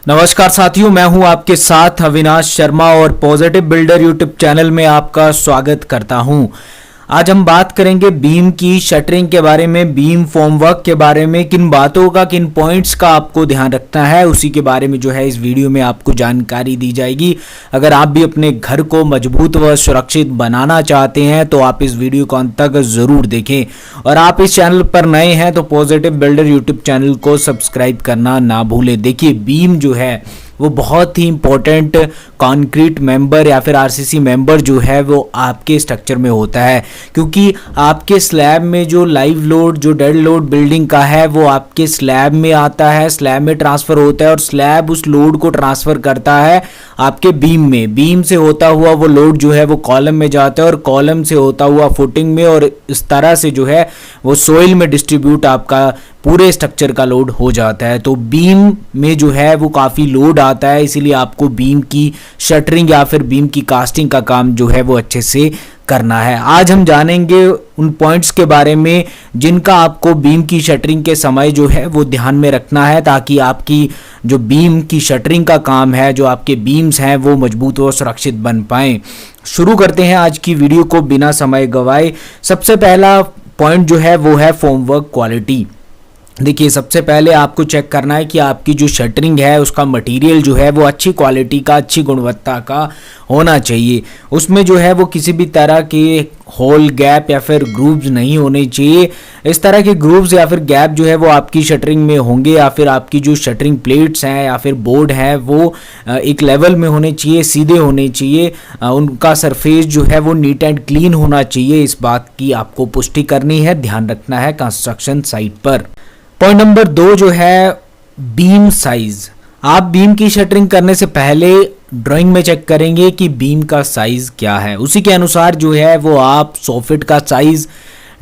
नमस्कार साथियों, मैं हूं आपके साथ अविनाश शर्मा और पॉजिटिव बिल्डर यूट्यूब चैनल में आपका स्वागत करता हूं। आज हम बात करेंगे बीम की शटरिंग के बारे में, बीम फॉर्मवर्क के बारे में, किन बातों का, किन पॉइंट्स का आपको ध्यान रखना है, उसी के बारे में जो है इस वीडियो में आपको जानकारी दी जाएगी। अगर आप भी अपने घर को मजबूत व सुरक्षित बनाना चाहते हैं तो आप इस वीडियो को अंत तक जरूर देखें। और आप इस चैनल पर नए हैं तो पॉजिटिव बिल्डर यूट्यूब चैनल को सब्सक्राइब करना ना भूलें। देखिए, बीम जो है वो बहुत ही इंपॉर्टेंट कंक्रीट मेंबर या फिर आरसीसी मेंबर जो है वो आपके स्ट्रक्चर में होता है, क्योंकि आपके स्लैब में जो लाइव लोड, जो डेड लोड बिल्डिंग का है वो आपके स्लैब में आता है, स्लैब में ट्रांसफर होता है और स्लैब उस लोड को ट्रांसफर करता है आपके बीम में। बीम से होता हुआ वो लोड जो है वो कॉलम में जाता है और कॉलम से होता हुआ फुटिंग में, और इस तरह से जो है वो सोइल में डिस्ट्रीब्यूट आपका पूरे स्ट्रक्चर का लोड हो जाता है। तो बीम में जो है वो काफ़ी लोड आता है, इसीलिए आपको बीम की शटरिंग या फिर बीम की कास्टिंग का काम जो है वो अच्छे से करना है। आज हम जानेंगे उन पॉइंट्स के बारे में जिनका आपको बीम की शटरिंग के समय जो है वो ध्यान में रखना है, ताकि आपकी जो बीम की शटरिंग का काम है, जो आपके बीम्स हैं वो मजबूत और सुरक्षित बन पाएँ। शुरू करते हैं आज की वीडियो को बिना समय गंवाए। सबसे पहला पॉइंट जो है वो है फॉर्मवर्क क्वालिटी। देखिए, सबसे पहले आपको चेक करना है कि आपकी जो शटरिंग है उसका मटेरियल जो है वो अच्छी क्वालिटी का, अच्छी गुणवत्ता का होना चाहिए। उसमें जो है वो किसी भी तरह के होल, गैप या फिर ग्रूव्स नहीं होने चाहिए। इस तरह के ग्रूव्स या फिर गैप जो है वो आपकी शटरिंग में होंगे या फिर आपकी जो शटरिंग प्लेट्स हैं या फिर बोर्ड है वो एक लेवल में होने चाहिए, सीधे होने चाहिए। उनका सरफेस जो है वो नीट एंड क्लीन होना चाहिए। इस बात की आपको पुष्टि करनी है, ध्यान रखना है कंस्ट्रक्शन साइट पर। पॉइंट नंबर 2 जो है बीम साइज। आप बीम की शटरिंग करने से पहले ड्राइंग में चेक करेंगे कि बीम का साइज क्या है। उसी के अनुसार जो है वो आप सॉफिट का साइज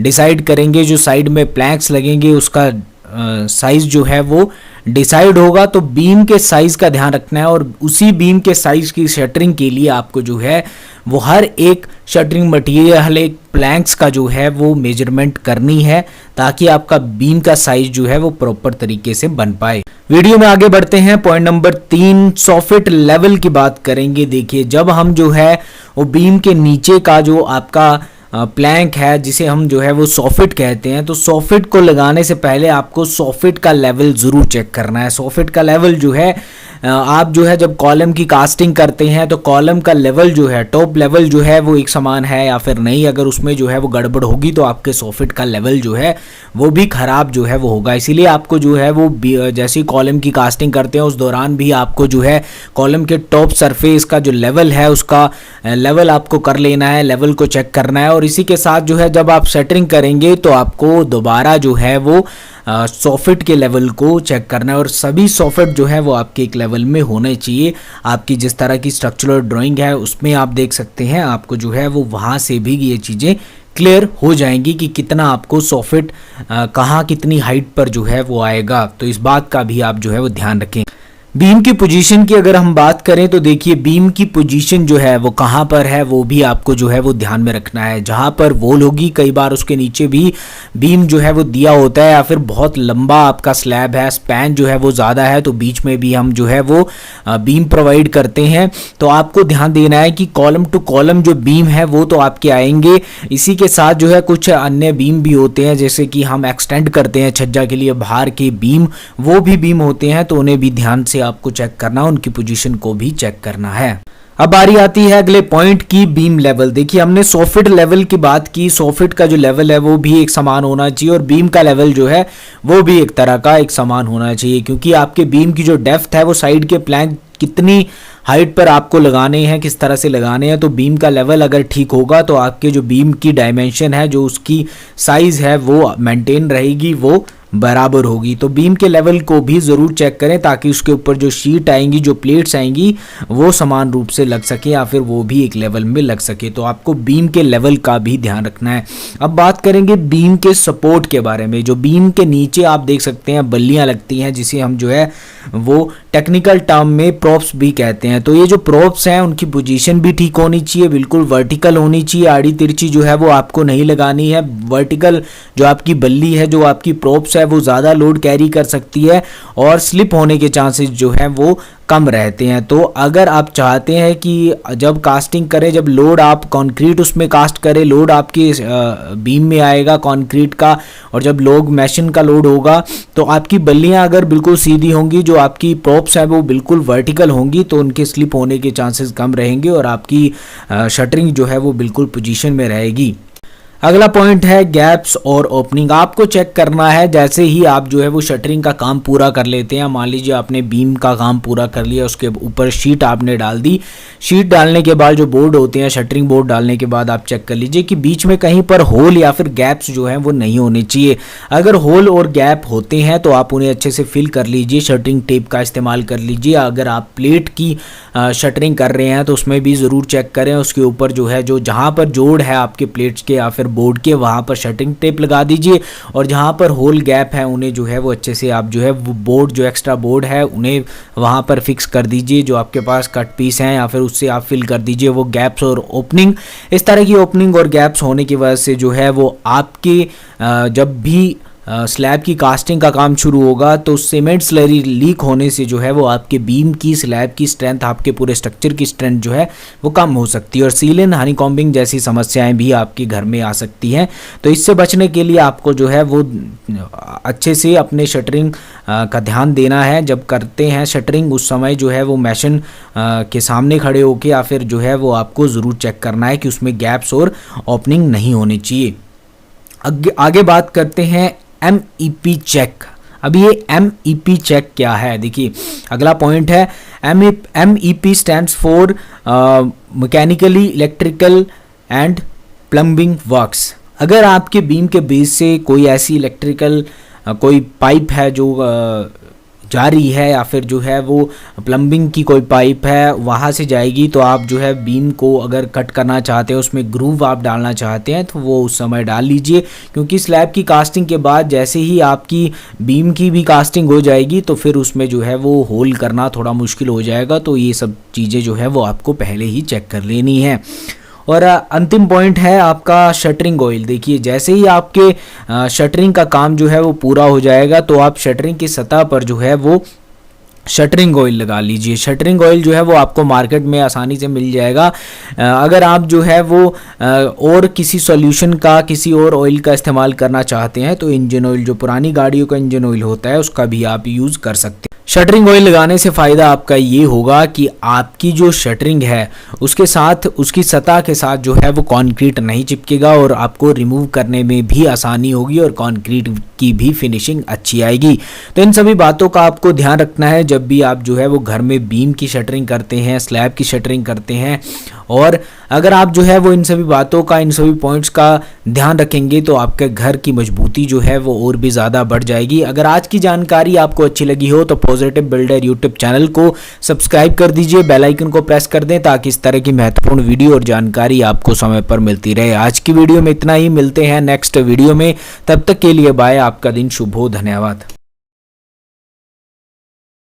डिसाइड करेंगे। जो साइड में प्लैंक्स लगेंगे उसका साइज जो है वो डिसाइड होगा। तो बीम के साइज का ध्यान रखना है और उसी बीम के साइज की शटरिंग के लिए आपको जो है वो हर एक शटरिंग मटेरियल, हर एक प्लैंक्स का जो है वो मेजरमेंट करनी है, ताकि आपका बीम का साइज जो है वो प्रॉपर तरीके से बन पाए। वीडियो में आगे बढ़ते हैं। पॉइंट नंबर 3 सॉफिट लेवल की बात करेंगे। देखिए, जब हम जो है वो बीम के नीचे का जो आपका प्लैंक है, जिसे हम जो है वो सॉफिट कहते हैं, तो सॉफिट को लगाने से पहले आपको सॉफिट का लेवल ज़रूर चेक करना है। सॉफिट का लेवल जो है, आप जो है जब कॉलम की कास्टिंग करते हैं तो कॉलम का लेवल जो है, टॉप लेवल जो है वो एक समान है या फिर नहीं। अगर उसमें जो है वो गड़बड़ होगी तो आपके सॉफिट का लेवल जो है वो भी ख़राब जो है वो होगा। इसीलिए आपको जो है वो जैसे कॉलम की कास्टिंग करते हैं उस दौरान भी आपको जो है कॉलम के टॉप सरफेस का जो लेवल है उसका लेवल आपको कर लेना है, लेवल को चेक करना है। और इसी के साथ जो है जब आप शटरिंग करेंगे तो आपको दोबारा जो है वो सॉफिट के लेवल को चेक करना है, और सभी सॉफिट जो है वो आपके एक लेवल में होने चाहिए। आपकी जिस तरह की स्ट्रक्चरल ड्राइंग है उसमें आप देख सकते हैं, आपको जो है वो वहाँ से भी ये चीज़ें क्लियर हो जाएंगी कि कितना आपको सॉफिट कहाँ, कितनी हाइट पर जो है वो आएगा। तो इस बात का भी आप जो है वो ध्यान रखें। बीम की पोजीशन की अगर हम बात करें तो देखिए, बीम की पोजीशन जो है वो कहाँ पर है वो भी आपको जो है वो ध्यान में रखना है। जहाँ पर वॉल होगी, कई बार उसके नीचे भी बीम जो है वो दिया होता है, या फिर बहुत लंबा आपका स्लैब है, स्पैन जो है वो ज़्यादा है, तो बीच में भी हम जो है वो बीम प्रोवाइड करते हैं। तो आपको ध्यान देना है कि कॉलम टू कॉलम जो बीम है वो तो आपके आएंगे। इसी के साथ जो है कुछ अन्य बीम भी होते हैं, जैसे कि हम एक्सटेंड करते हैं छज्जा के लिए बाहर के बीम, वो भी बीम होते हैं, तो उन्हें भी ध्यान से आपको चेक करना, उनकी पोजीशन को भी चेक करना है। अब बारी आती है अगले पॉइंट की, बीम लेवल। देखिए, हमने सॉफिट लेवल की बात की। सॉफिट का जो लेवल है वो भी एक समान होना चाहिए और बीम का लेवल जो है वो भी एक तरह का एक समान होना चाहिए, क्योंकि आपके बीम की जो डेप्थ है वो साइड के प्लैंक कितनी हाइट पर आपको लगाने हैं, किस तरह से लगाने हैं, तो बीम का लेवल अगर ठीक होगा तो आपके जो बीम की डायमेंशन है, जो उसकी साइज है वो मेंटेन रहेगी, वो बराबर होगी। तो बीम के लेवल को भी ज़रूर चेक करें, ताकि उसके ऊपर जो शीट आएंगी, जो प्लेट्स आएंगी, वो समान रूप से लग सके या फिर वो भी एक लेवल में लग सके। तो आपको बीम के लेवल का भी ध्यान रखना है। अब बात करेंगे बीम के सपोर्ट के बारे में। जो बीम के नीचे आप देख सकते हैं बल्लियाँ लगती हैं, जिसे हम जो है वो टेक्निकल टर्म में प्रॉप्स भी कहते हैं। तो ये जो प्रॉप्स हैं उनकी पोजीशन भी ठीक होनी चाहिए, बिल्कुल वर्टिकल होनी चाहिए, आड़ी तिरछी जो है वो आपको नहीं लगानी है। वर्टिकल जो आपकी बल्ली है, जो आपकी प्रॉप्स है, वो ज़्यादा लोड कैरी कर सकती है और स्लिप होने के चांसेस जो है वो कम रहते हैं। तो अगर आप चाहते हैं कि जब कास्टिंग करें, जब लोड आप कंक्रीट उसमें कास्ट करें, लोड आपके बीम में आएगा कंक्रीट का, और जब लोग मैशन का लोड होगा तो आपकी बल्लियां अगर बिल्कुल सीधी होंगी, जो आपकी प्रॉप्स है वो बिल्कुल वर्टिकल होंगी, तो उनके स्लिप होने के चांसेस कम रहेंगे और आपकी शटरिंग जो है वो बिल्कुल पोजीशन में रहेगी। अगला पॉइंट है गैप्स और ओपनिंग। आपको चेक करना है जैसे ही आप जो है वो शटरिंग का काम पूरा कर लेते हैं, मान लीजिए आपने बीम का काम पूरा कर लिया, उसके ऊपर शीट आपने डाल दी, शीट डालने के बाद जो बोर्ड होते हैं, शटरिंग बोर्ड डालने के बाद आप चेक कर लीजिए कि बीच में कहीं पर होल या फिर गैप्स जो हैं वो नहीं होने चाहिए। अगर होल और गैप होते हैं तो आप उन्हें अच्छे से फिल कर लीजिए, शटरिंग टेप का इस्तेमाल कर लीजिए। अगर आप प्लेट की शटरिंग कर रहे हैं तो उसमें भी ज़रूर चेक करें, उसके ऊपर जो है जो जहाँ पर जोड़ है आपके प्लेट्स के या फिर बोर्ड के, वहाँ पर शटरिंग टेप लगा दीजिए, और जहाँ पर होल गैप है उन्हें जो है वो अच्छे से आप जो है वो बोर्ड, जो एक्स्ट्रा बोर्ड है उन्हें वहाँ पर फिक्स कर दीजिए। जो आपके पास कट पीस हैं या फिर उससे आप फिल कर दीजिए वो गैप्स और ओपनिंग। इस तरह की ओपनिंग और गैप्स होने की वजह से जो है वो आपके जब भी स्लैब की कास्टिंग का काम शुरू होगा तो सीमेंट स्लरी लीक होने से जो है वो आपके बीम की, स्लैब की स्ट्रेंथ, आपके पूरे स्ट्रक्चर की स्ट्रेंथ जो है वो कम हो सकती है, और सील इन हनीकॉम्बिंग जैसी समस्याएं भी आपके घर में आ सकती हैं। तो इससे बचने के लिए आपको जो है वो अच्छे से अपने शटरिंग का ध्यान देना है। जब करते हैं शटरिंग उस समय जो है वो मैशन के सामने खड़े होके या फिर जो है वो आपको ज़रूर चेक करना है कि उसमें गैप्स और ओपनिंग नहीं होनी चाहिए। आगे बात करते हैं MEP चेक। अब ये MEP चेक क्या है, देखिए अगला पॉइंट है MEP stands for mechanically, electrical and plumbing works. अगर आपके बीम के बेस से कोई ऐसी इलेक्ट्रिकल कोई पाइप है जो जा रही है या फिर जो है वो प्लम्बिंग की कोई पाइप है वहाँ से जाएगी, तो आप जो है बीम को अगर कट करना चाहते हैं, उसमें ग्रूव आप डालना चाहते हैं तो वो उस समय डाल लीजिए, क्योंकि स्लैब की कास्टिंग के बाद जैसे ही आपकी बीम की भी कास्टिंग हो जाएगी तो फिर उसमें जो है वो होल करना थोड़ा मुश्किल हो जाएगा। तो ये सब चीज़ें जो है वो आपको पहले ही चेक कर लेनी है। और अंतिम पॉइंट है आपका शटरिंग ऑयल। देखिए जैसे ही आपके शटरिंग का काम जो है वो पूरा हो जाएगा तो आप शटरिंग की सतह पर जो है वो शटरिंग ऑयल लगा लीजिए। शटरिंग ऑयल जो है वो आपको मार्केट में आसानी से मिल जाएगा। अगर आप जो है वो और किसी सॉल्यूशन का, किसी और ऑयल का इस्तेमाल करना चाहते हैं तो इंजन ऑयल, जो पुरानी गाड़ियों का इंजन ऑयल होता है, उसका भी आप यूज़ कर सकते हैं। शटरिंग ऑयल लगाने से फ़ायदा आपका ये होगा कि आपकी जो शटरिंग है उसके साथ, उसकी सतह के साथ जो है वो कंक्रीट नहीं चिपकेगा और आपको रिमूव करने में भी आसानी होगी और कंक्रीट की भी फिनिशिंग अच्छी आएगी। तो इन सभी बातों का आपको ध्यान रखना है जब भी आप जो है वो घर में बीम की शटरिंग करते हैं, स्लैब की शटरिंग करते हैं। और अगर आप जो है वो इन सभी बातों का, इन सभी पॉइंट्स का ध्यान रखेंगे तो आपके घर की मजबूती जो है वो और भी ज़्यादा बढ़ जाएगी। अगर आज की जानकारी आपको अच्छी लगी हो तो पॉजिटिव बिल्डर यूट्यूब चैनल को सब्सक्राइब कर दीजिए, बेल आइकन को प्रेस कर दें ताकि इस तरह की महत्वपूर्ण वीडियो और जानकारी आपको समय पर मिलती रहे। आज की वीडियो में इतना ही, मिलते हैं नेक्स्ट वीडियो में, तब तक के लिए बाय। आपका दिन शुभ हो, धन्यवाद।